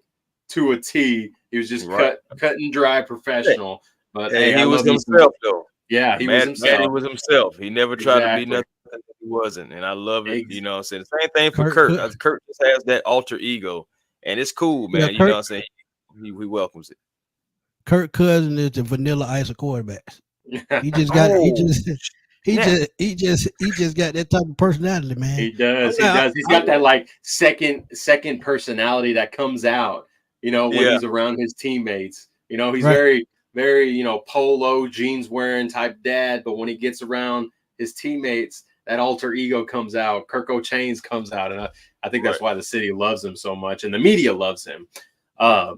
T. He was just cut and dry professional. But hey, he was himself though. Yeah, he was himself. He was himself. He never tried to be nothing that he wasn't, and I love it. You know what I'm saying? The same thing for Kirk. Kirk just has that alter ego, and it's cool, man. You know what I'm saying? He welcomes it. Kirk Cousins is the vanilla ice of quarterbacks. He just got he just got that type of personality, man. He does. He's got that second personality that comes out, when he's around his teammates. He's very, very, polo jeans wearing type dad, but when he gets around his teammates, that alter ego comes out. Kirk O'Chains comes out, and I think that's why the city loves him so much, and the media loves him. I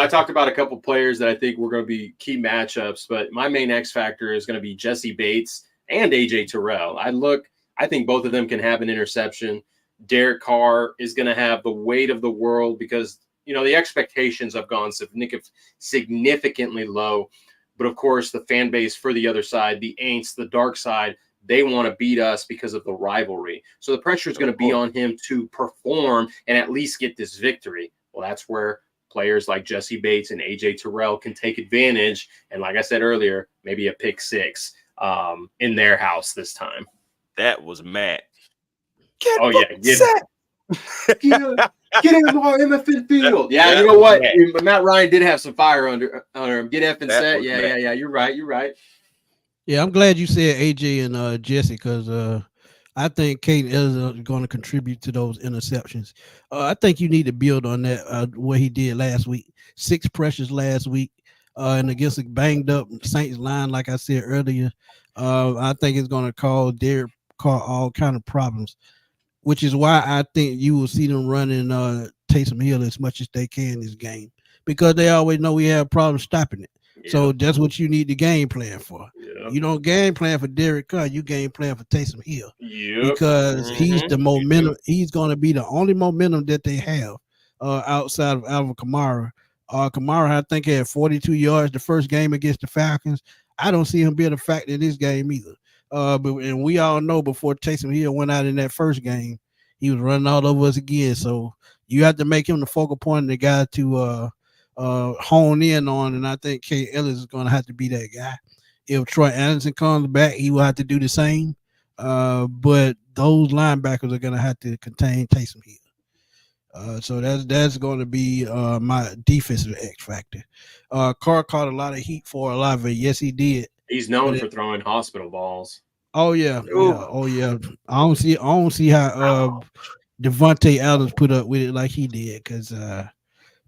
talked about a couple players that I think were going to be key matchups, but my main X factor is going to be Jesse Bates and AJ Terrell. I think both of them can have an interception. Derek Carr is going to have the weight of the world because, the expectations have gone significantly low. But of course, the fan base for the other side, the Aints, the dark side, they want to beat us because of the rivalry. So the pressure is going to be on him to perform and at least get this victory. Well, that's where players like Jesse Bates and AJ Terrell can take advantage. And like I said earlier, maybe a pick six in their house this time. That was Matt. Get him on MFN field. Yeah, you know what? But Matt Ryan did have some fire under him. Get F and set. Yeah. You're right. Yeah, I'm glad you said AJ and Jesse because I think Kate is going to contribute to those interceptions. I think you need to build on that what he did last week. 6 pressures last week, and against a banged up Saints line, like I said earlier. I think it's going to cause Derek Carr all kind of problems, which is why I think you will see them running Taysom Hill as much as they can this game because they always know we have problems stopping it. Yeah. So that's what you need the game plan for. Yeah. You don't game plan for Derek Carr, you game plan for Taysom Hill. Because he's the momentum. He's going to be the only momentum that they have outside of Alvin Kamara. Kamara, I think, had 42 yards the first game against the Falcons. I don't see him being a factor in this game either. And we all know before Taysom Hill went out in that first game, he was running all over us again. So you have to make him the focal point and the guy to hone in on, and I think K. Ellis is going to have to be that guy. If Troy Anderson comes back, he will have to do the same. But those linebackers are going to have to contain Taysom Hill. So that's going to be my defensive X factor. Carr caught a lot of heat for a lot of it. Yes, he did. He's known for throwing hospital balls. Oh yeah. I don't see how Devontae Adams put up with it like he did because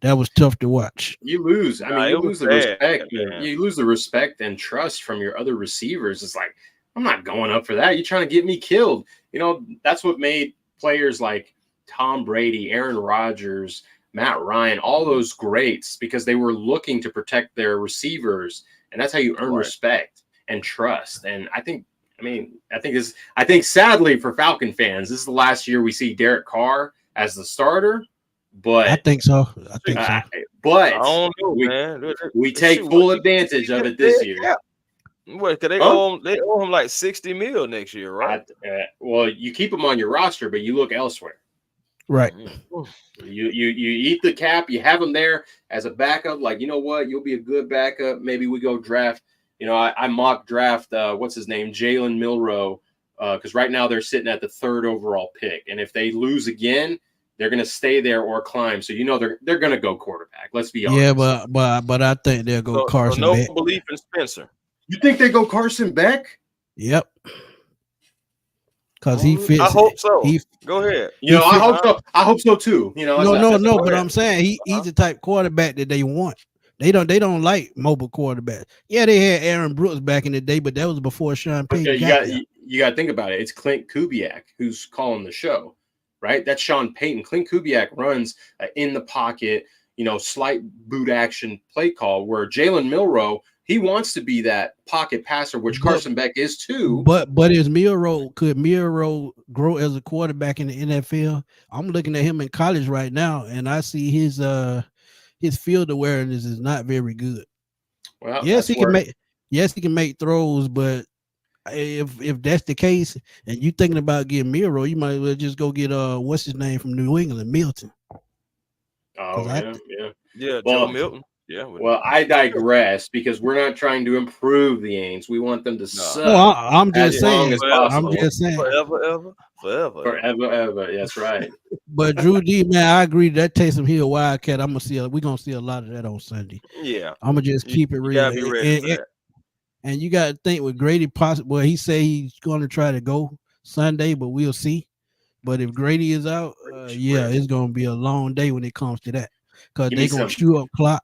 that was tough to watch. You lose. You lose the respect. You lose the respect and trust from your other receivers. It's like, I'm not going up for that. You're trying to get me killed. That's what made players like Tom Brady, Aaron Rodgers, Matt Ryan, all those greats, because they were looking to protect their receivers and that's how you earn Right. respect and trust. And I think sadly for Falcon fans, this is the last year we see Derek Carr as the starter. I But think so. I don't know, man. we take Shoot, full advantage of it this year. Yeah. What? Cause they Huh? owe him like $60 million next year, right? Well, you keep him on your roster, but you look elsewhere. Right. You eat the cap. You have him there as a backup. Like, you know what? You'll be a good backup. Maybe we go draft. You know, I mock draft. What's his name? Jalen Milroe. Because right now they're sitting at the 3rd overall pick, and if they lose again, they're going to stay there or climb. So you know they're going to go quarterback. Let's be honest. Yeah, but I think they'll go Carson no Beck. belief in Spencer. You think they go Carson Beck? Yep. Because he fits. I hope so. Go ahead. You know, I hope so. I hope so too. You know, no. But I'm saying he's the type quarterback that they want. They don't like mobile quarterbacks. Yeah, they had Aaron Brooks back in the day, but that was before Sean Payton. You got to think about it. It's Clint Kubiak who's calling the show, right? That's Sean Payton. Clint Kubiak runs in the pocket, you know, slight boot action play call. Where Jalen Milroe, he wants to be that pocket passer, which Carson Beck is too. But could Milroe grow as a quarterback in the NFL? I'm looking at him in college right now, and I see his field awareness is not very good. Well, yes, he can make throws, but if that's the case, and you thinking about getting Milroe, you might as well just go get what's his name from New England, Milton. Oh yeah. Joe Milton. Yeah. Well, I digress because we're not trying to improve the Aints. We want them to suck. No, I'm just saying. I'm just saying. Forever. Forever. That's right. But Drew D, man, I agree that Taysom Hill Wildcat. We're gonna see a lot of that on Sunday. Yeah. I'm gonna just keep it real. You gotta be ready for that. And you got to think with Grady possible. Well, he say he's going to try to go Sunday, but we'll see. But if Grady is out, it's going to be a long day when it comes to that because they're going to chew up clock.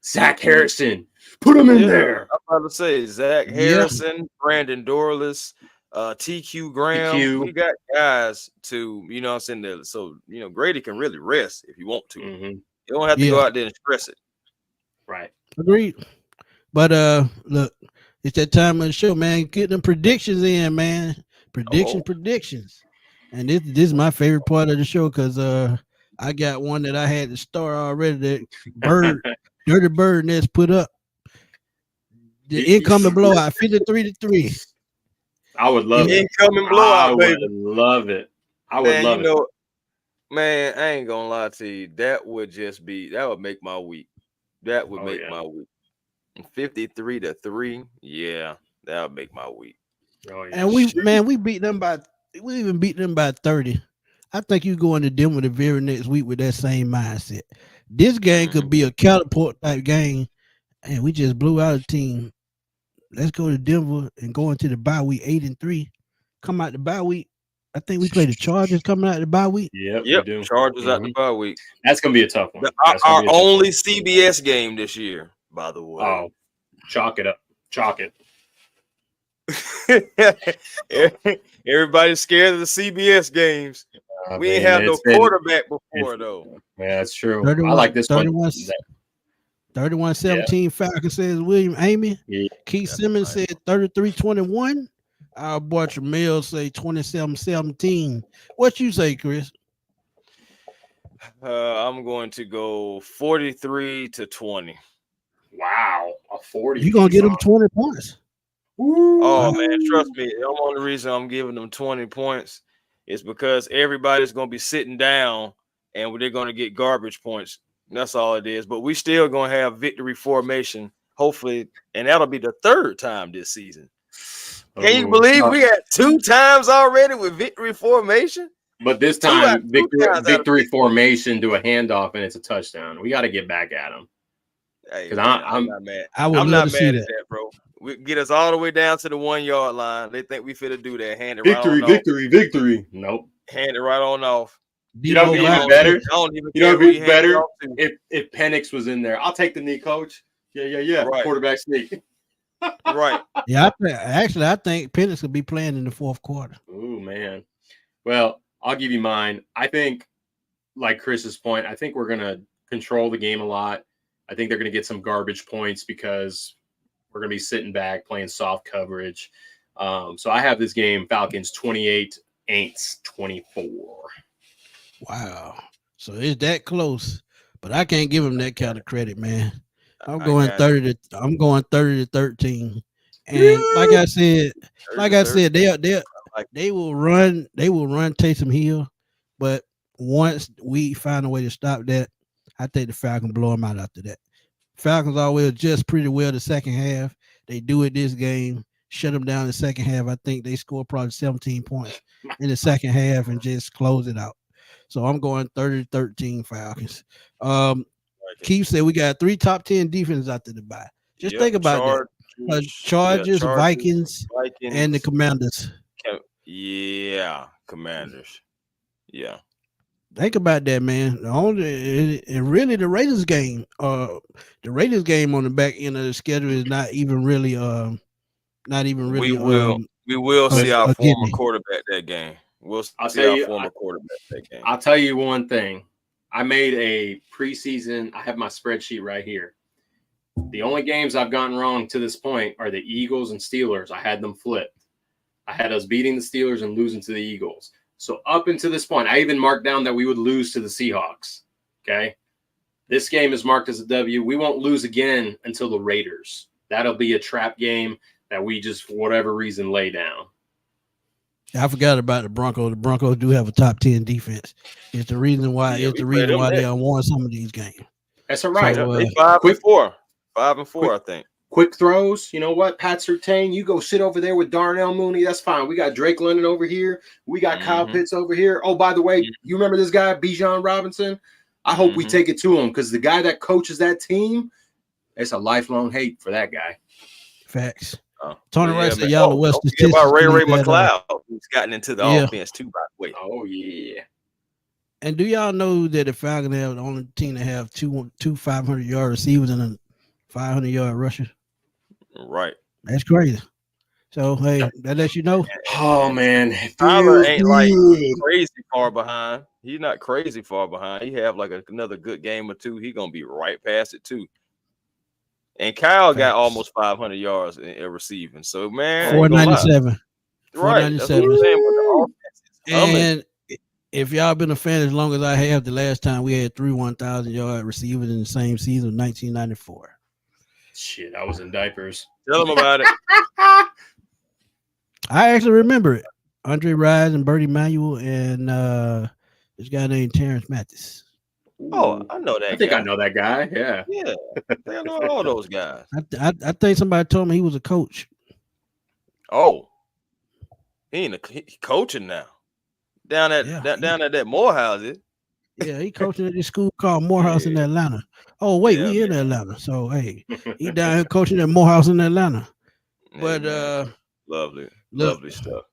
Zach Harrison, put him in there. I'm about to say Zach Harrison, Brandon Dorless, TQ Graham. We got guys to, you know what I'm saying? So, you know, Grady can really rest if you want to. Mm-hmm. You don't have to go out there and stress it. Right. Agreed. But look, it's that time of the show, man. Get them predictions in, man. Predictions. And this is my favorite part of the show because I got one that I had to start already. That Dirty Bird Nest put up. The incoming blowout, 53-3. I would love it. Incoming blowout, baby. I would love it. I would love it. Man, I ain't gonna lie to you. That would make my week. That would make my week. 53-3. Yeah, that would make my week. Oh, yeah. And we even beat them by 30. I think you go into Denver the very next week with that same mindset. This game could be a catapult type game, and we just blew out a team. Let's go to Denver and go into the bye week 8-3. Come out the bye week. I think we play the Chargers coming out the bye week. Yep. Chargers out the bye week. That's gonna be a tough one. Our only CBS game this year, by the way. Oh, chalk it up. Chalk it. Everybody's scared of the CBS games. We ain't have no quarterback before, though. Yeah, that's true. I like this 31-17 Falcons, says William Amy. Yeah, Keith Simmons said 33-21. Our boy Tramel say 27-17. What you say, Chris? I'm going to go 43-20. Wow, a 40. You gonna get them 20 points? Oh man, trust me. The only reason I'm giving them 20 points is because everybody's gonna be sitting down and they're gonna get garbage points. That's all it is. But we still gonna have victory formation, hopefully, and that'll be the 3rd time this season. Can you believe we had 2 times already with victory formation? But this time, victory formation to a handoff and it's a touchdown. We got to get back at them. Because I'm not mad. I'm not mad at that, bro. We get us all the way down to the 1 yard line. They think we finna do that. Hand it victory. Nope. Hand it right on off. You know, be even better. If Penix was in there. I'll take the knee, coach. Yeah. Right. Quarterback sneak. Right. Yeah, I think Penix will be playing in the 4th quarter. Oh man. Well, I'll give you mine. I think, like Chris's point, I think we're gonna control the game a lot. I think they're gonna get some garbage points because We're going to be sitting back playing soft coverage. So I have this game Falcons 28, Aints 24. Wow. So it's that close, but I can't give him that kind of credit, man. I'm I going got 30 to I'm going 30 to 13. And like I said, they will run Taysom Hill, but once we find a way to stop that, I think the Falcons blow them out after that. Falcons always adjust pretty well the second half. They do it this game, shut them down in the second half. I think they score probably 17 points in the second half and just close it out. So I'm going 30-13 Falcons. Keith said we got 3 top 10 defenses after the bye. Just think about that. Chargers, Vikings, and the Commanders. Commanders. Yeah. Think about that, man. And really the Raiders game. The Raiders game on the back end of the schedule is not even really. We will see our former quarterback that game. I'll tell you one thing. I made a preseason. I have my spreadsheet right here. The only games I've gotten wrong to this point are the Eagles and Steelers. I had them flipped. I had us beating the Steelers and losing to the Eagles. So up until this point, I even marked down that we would lose to the Seahawks. Okay. This game is marked as a W. We won't lose again until the Raiders. That'll be a trap game that we just, for whatever reason, lay down. I forgot about the Broncos. The Broncos do have a top 10 defense. It's the reason why they won some of these games. That's all right. So, 5-4. 5-4, I think. Quick throws. You know what? Pat Surtain, you go sit over there with Darnell Mooney. That's fine. We got Drake London over here. We got Kyle Pitts over here. Oh, by the way, you remember this guy, Bijan Robinson? I hope we take it to him because the guy that coaches that team, it's a lifelong hate for that guy. Facts. Tony Rice said y'all the West. About Ray McLeod, who's gotten into the offense too, by the way. Oh, yeah. And do y'all know that the Falcons have the only team to have two 500-yard receivers and a 500-yard rusher? Right. That's crazy. So, hey, that lets you know. Oh, man. Tyler ain't like crazy far behind. He's not crazy far behind. He have like another good game or two. He's going to be right past it, too. And Kyle got almost 500 yards in receiving. So, man. 497. Right. That's what I'm saying. And if y'all been a fan as long as I have, the last time we had 3 1,000-yard receivers in the same season, 1994. Shit, I was in diapers. Tell them about it. I actually remember it. Andre Rison and Bertie Manuel and this guy named Terrence Mathis. Oh, I know that. I think I know that guy. Yeah. Yeah. I know all those guys. I think somebody told me he was a coach. Oh. He coaching now. Down at that Morehouse. Yeah, he coaching at this school called Morehouse in Atlanta. Oh, wait, we in Atlanta. So hey, he down here coaching at Morehouse in Atlanta. But lovely stuff.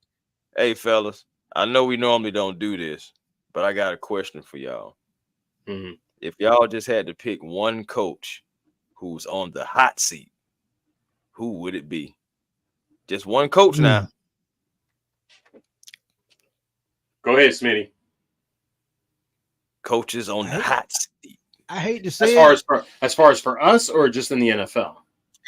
Hey fellas, I know we normally don't do this, but I got a question for y'all. Mm-hmm. If y'all just had to pick one coach who's on the hot seat, who would it be? Just one coach now. Go ahead, Smitty. Coaches on the hot seat. I hate to say as far as for us or just in the NFL?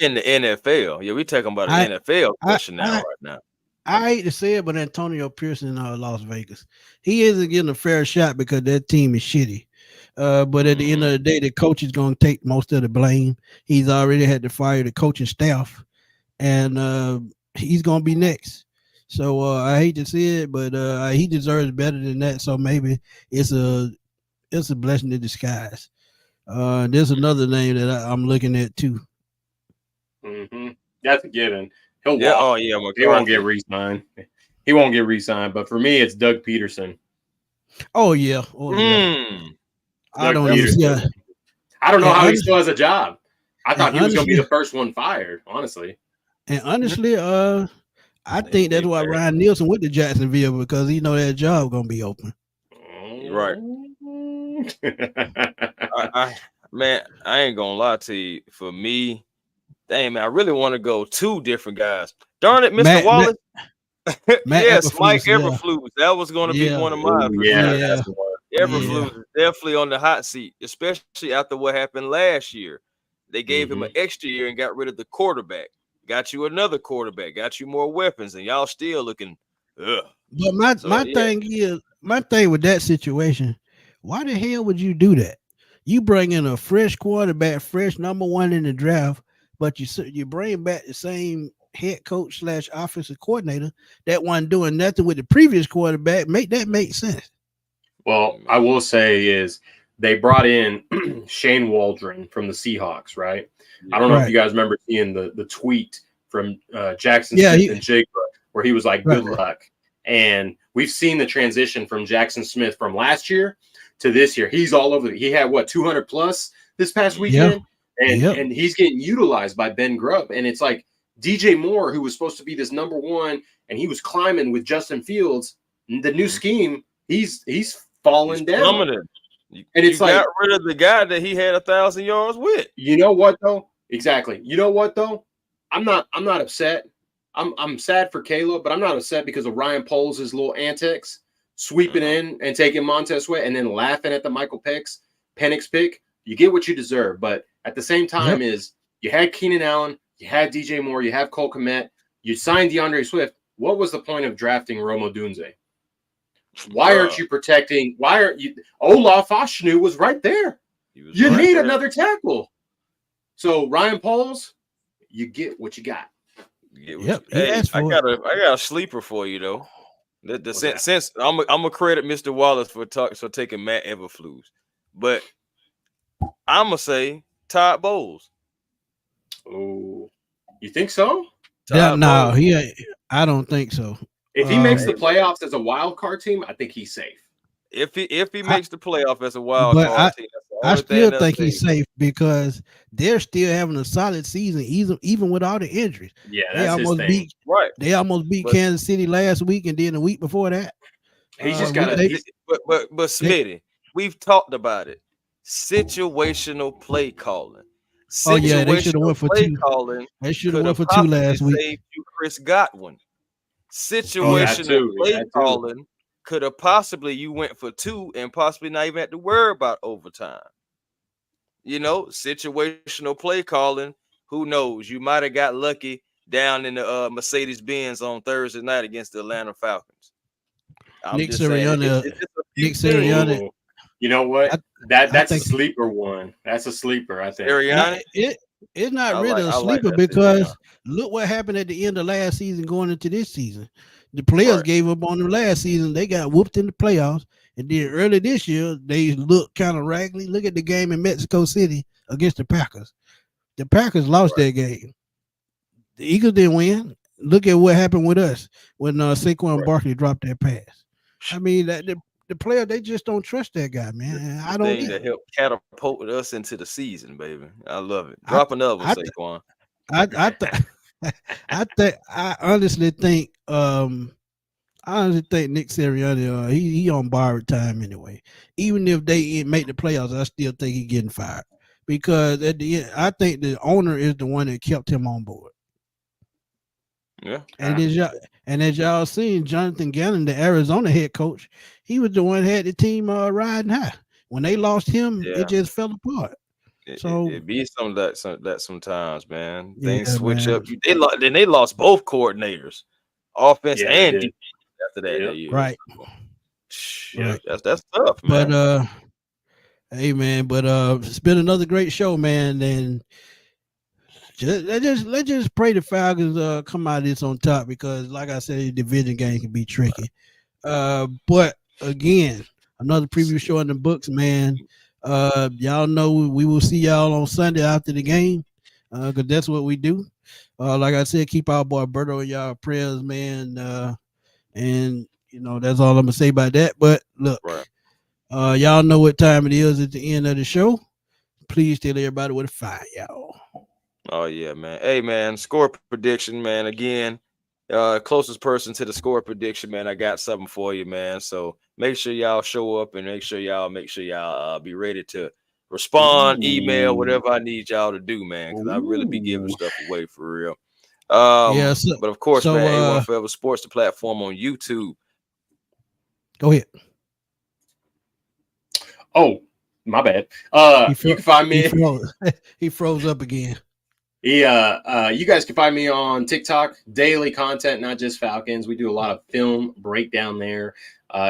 In the NFL. Yeah, we're talking about an NFL question right now. I hate to say it, but Antonio Pearson in Las Vegas. He isn't getting a fair shot because that team is shitty. But at the end of the day, the coach is going to take most of the blame. He's already had to fire the coaching staff, and he's going to be next. So I hate to see it, but he deserves better than that. So maybe it's a blessing in disguise. There's another name that I'm looking at too. Mm-hmm. That's a given. He'll walk. Oh yeah, he won't get re-signed. He won't get re-signed. But for me, it's Doug Peterson. Oh yeah. I don't know how he still has a job. I thought he was going to be the first one fired. Honestly. And honestly, I think that's why Ryan Nielsen went to Jacksonville because he know that job gonna be open. Right. I ain't gonna lie to you. For me, dang man, I really want to go 2 different guys. Darn it, Mr. Wallace. Yes, Mike Eberflus. That was going to be one of mine. Eberflus is definitely on the hot seat, especially after what happened last year. They gave him an extra year and got rid of the quarterback. got you another quarterback, got you more weapons, and y'all still looking. Ugh. But my So my yeah, thing is my thing with that situation. Why the hell would you do that? You bring in a fresh quarterback, fresh number one in the draft, but you bring back the same head coach slash offensive coordinator that wasn't doing nothing with the previous quarterback. Make sense? Well, I will say is they brought in Shane Waldron from the Seahawks, right? I don't know if Right. you guys remember seeing the tweet from Jackson Yeah. Smith and Jigba where he was like, Right. "Good luck." And we've seen the transition from Jackson Smith from last year to this year. He's all over. He had what 200 plus this past Yeah. weekend, and Yep. and he's getting utilized by Ben Grubb. And it's like DJ Moore, who was supposed to be this number one, and he was climbing with Justin Fields. The new scheme, he's falling down. plummeting. And it's you like, got rid of the guy that he had 1,000 yards with. you know what though? Exactly. You know what though? I'm not upset. I'm sad for Caleb, but I'm not upset because of Ryan Poles' little antics, sweeping in and taking Montez Sweat and then laughing at the Michael Penix pick. You get what you deserve, but at the same time is you had Keenan Allen, you had DJ Moore, you have Cole Kmet, you signed DeAndre Swift. What was the point of drafting Romo Dunze? Why aren't you protecting? Why aren't you? Olaf Ashnu was right there. You need another tackle. So Ryan Poles, you get what you got. Yep. Hey, I got a sleeper for you though. Since I'm gonna credit Mr. Wallace for taking Matt Eberflus, but I'm gonna say Todd Bowles. Oh, you think so? Yeah, no, I don't think so. If he makes the playoffs as a wild card team, I think he's safe. If he makes the playoff as a wild card team, I still think he's safe because they're still having a solid season, even with all the injuries. Yeah, that's his thing. They almost beat Kansas City last week, and then the week before that. He's just got to. But Smitty, we've talked about it. Situational play calling. Oh yeah, they should have went for two. They should have went for two last week. Saved you Chris Godwin. Situational play calling could have possibly you went for two and possibly not even had to worry about overtime. You know, situational play calling. Who knows? You might have got lucky down in the Mercedes-Benz on Thursday night against the Atlanta Falcons. Nick Sirianni. You know what? That's a sleeper one. That's a sleeper, I think. Sirianni. It's not really a sleeper because look what happened at the end of last season going into this season. The players gave up on them last season. They got whooped in the playoffs. And then early this year, they look kind of raggedy. Look at the game in Mexico City against the Packers. The Packers lost that game. The Eagles didn't win. Look at what happened with us when Saquon Barkley dropped that pass. I mean, the player, they just don't trust that guy, man. I don't that helped catapult us into the season, baby. I love it. Drop another one, Saquon. I honestly think Nick Sirianni he on borrowed time anyway. Even if they make the playoffs, I still think he's getting fired because at the end, I think the owner is the one that kept him on board. Yeah, and as y'all seen, Jonathan Gannon, the Arizona head coach, he was the one that had the team riding high. When they lost him, it just fell apart. It be some of that sometimes, man. Things switch up. They lost both coordinators, offense and defense after that. Right. That's tough, man. But hey, man. But it's been another great show, man. And let's just pray the Falcons come out of this on top because, like I said, the division game can be tricky. But again, another preview show in the books, man. Y'all know we will see y'all on Sunday after the game because that's what we do. Like I said, keep our boy Berto in y'all prayers, man. And you know that's all I'm gonna say about that. But look, y'all know what time it is at the end of the show. Please tell everybody where to find y'all. Oh yeah, man. Hey man, score prediction, man. Again, closest person to the score prediction, man. I got something for you, man. So make sure y'all show up and make sure y'all be ready to respond, email, whatever I need y'all to do, man. Because I really be giving stuff away for real. But of course, man, A1 Forever Sports, the platform on YouTube. Go ahead. Oh, my bad. You can find me. He froze up again. Yeah, you guys can find me on TikTok, daily content, not just Falcons. We do a lot of film breakdown there,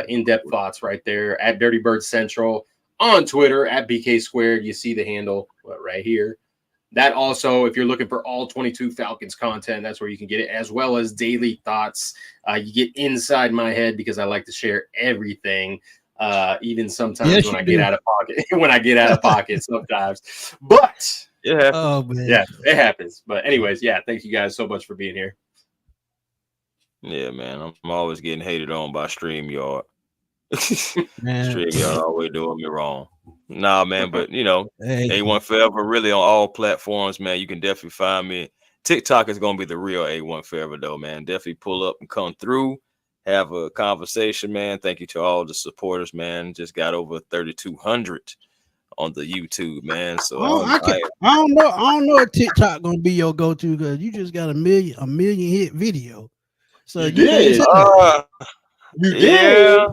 in-depth thoughts right there at Dirty Bird Central. On Twitter at BK Squared. You see the handle right here. That also, if you're looking for all 22 Falcons content, that's where you can get it, as well as daily thoughts. You get inside my head because I like to share everything, even sometimes when I get out of pocket. When I get out of pocket sometimes. But yeah, Oh man. yeah, it happens. But anyways, yeah, thank you guys so much for being here. Yeah, man. I'm always getting hated on by StreamYard. Man. StreamYard always doing me wrong. Nah, man, but Hey. A1 Forever really on all platforms, man. You can definitely find me. TikTok is gonna be the real A1 Forever though, man. Definitely pull up and come through, have a conversation, man. Thank you to all the supporters, man. Just got over 3,200 on the YouTube, man. So I don't know if TikTok gonna be your go-to because you just got a million hit video. So You did. You did.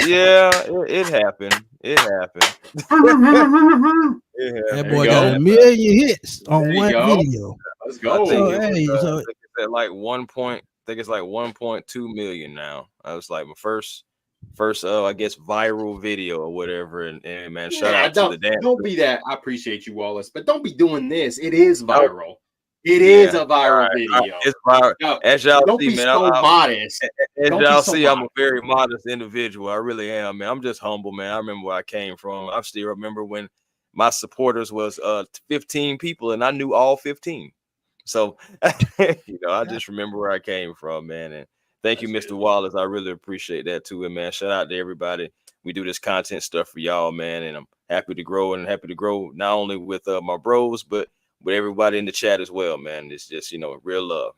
Yeah, it happened. It happened. That boy got a million hits on one video. Let's go. I think it's at like 1.2 million now. I was like my first I guess viral video or whatever. And man, shout out to the dance. Don't be that. I appreciate you, Wallace, but don't be doing this. It is viral. It is a viral video. It's viral. As y'all don't see, be man. So modest. As y'all see, I'm a very modest individual. I really am, man. I'm just humble, man. I remember where I came from. I still remember when my supporters was 15 people, and I knew all 15. So, I just remember where I came from, man. And thank you, Mr. Wallace. I really appreciate that too, and man. Shout out to everybody. We do this content stuff for y'all, man, and I'm happy to grow not only with my bros, but with everybody in the chat as well, man. It's just, real love.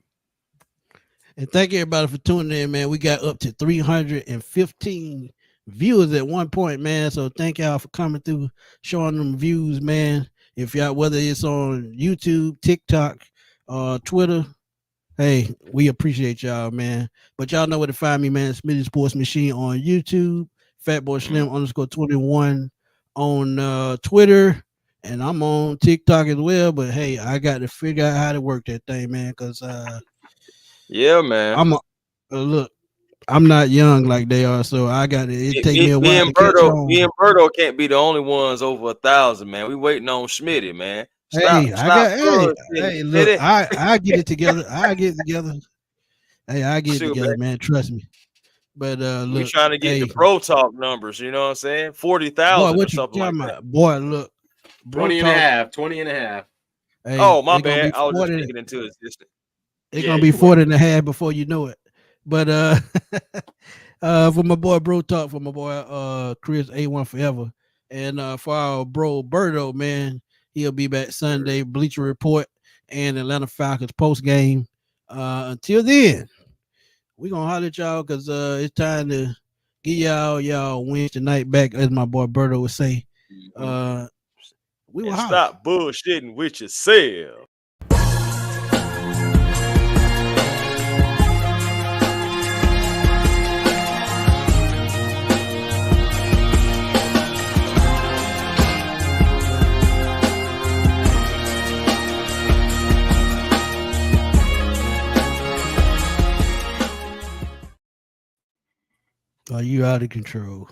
And thank everybody for tuning in, man. We got up to 315 viewers at one point, man. So thank y'all for coming through, showing them views, man. If y'all, whether it's on YouTube, TikTok, Twitter, hey, we appreciate y'all, man. But y'all know where to find me, man. Smitty Sports Machine on YouTube, Fatboy Slim _21 on Twitter. And I'm on TikTok as well, but hey, I got to figure out how to work that thing, man. Cause yeah, man. Look, I'm not young like they are, so I got to. It take me a while to catch on. Me and Berto can't be the only ones over 1,000, man. We waiting on Schmitty, man. Look, I get it together. I get it together. Hey, I get it together, man. Trust me. But look, we trying to get the Pro Talk numbers. You know what I'm saying? 40,000 or something like that. Boy, look. 20 and a half. Hey, oh, my bad. I was just thinking into existence. It's gonna be 40 and a half before you know it. But for my boy Bro Talk, for my boy Chris A1 Forever, and for our bro Berto, man, he'll be back Sunday, Bleacher Report and Atlanta Falcons post game. Until then, we gonna holler at y'all because it's time to get y'all Wednesday night back, as my boy Berto would say. We will stop bullshitting with yourself. Are you out of control?